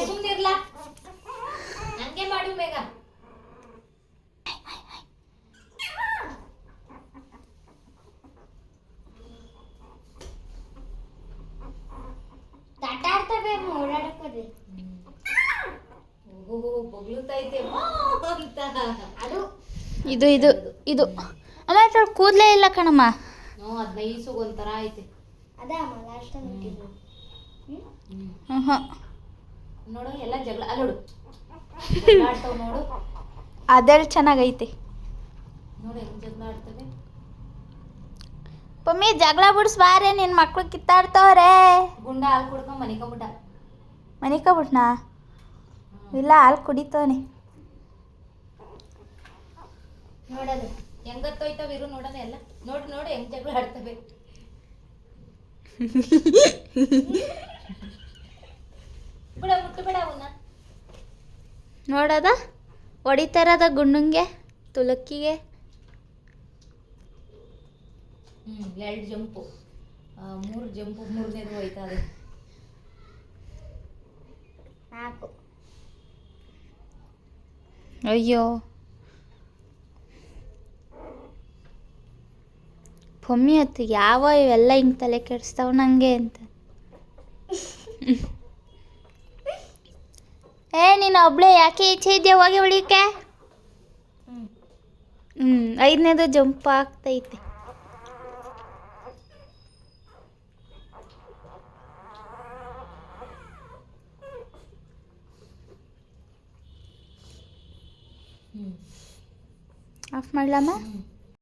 ಸುಮ್ಮನಿರ್ಲ ಹಂಗೆ ಮಾಡು ಬೇಗ. ಇದು ಇದು ಇದು ಅಮ್ಮ ಕೂದಲೇ ಇಲ್ಲ ಕಣಮ್ಮ. ಅದ್ ನೈಸುಗ್ ಒಂಥರ ಐತೆ. ನೋಡು ಎಲ್ಲ ಜಗಳ ನೋಡು ಆಡ್ತಾವ್ ನೋಡು. ಅದೆಲ್ಲ ಚೆನ್ನಾಗೈತೆ ನೋಡು ಹೆಂಗ್ ಜಗಳ ಆಡ್ತವೆ. ಪಮ್ಮಿ ಜಗಳ ಬಿಡಿಸ್ಬಾರೆ, ನಿನ್ನ ಮಕ್ಳು ಕಿತ್ತಾಡ್ತವ್ರೆ. ಗುಂಡ ಹಾಲು ಕುಡ್ಕೊಂಡ್ ಮನಿಕಬಿಟ್ನಾ? ಇಲ್ಲ, ಹಾಲು ಕುಡಿತವನೆ. ನೋಡೋದು ಹೆಂಗತ್ತೋಯ್ತವ ಇರು ನೋಡೋಣ ಎಲ್ಲ. ನೋಡು ನೋಡು ಹೆಂಗ್ ಜಗಳ ಆಡ್ತವೆ. ಬಿಡ ಮುಟ್ಟಬೇಡ ಅವನ್ನ. ನೋಡದ ಹೊಡಿತಾರದ ಗುಂಡಂಗೆ ತುಲಕ್ಕಿಗೆ. 2 ಜಂಪು 3 ಜಂಪು, 3ನೇದು ಹೋಯ್ತಾ ಇದೆ. 4. ಅಯ್ಯೋ ಪಮ್ಮಿ ಹೊತ್ತು ಯಾವ ಇವೆಲ್ಲ ಹಿಂಗೆ ತಲೆ ಕೆಡಿಸ್ತಾವ ನನಗೆ ಅಂತ. ನೀನು ಒಬ್ಳೆ ಯಾಕೆ ಈಚೆ ಇದೆಯಾ? ಹೋಗಿ ಹೊಡಿಕೆ. 5ನೇದು ಜಂಪ್ ಆಗ್ತೈತೆ. ಆಫ್ ಮಾಡ್ಲಮ್ಮ?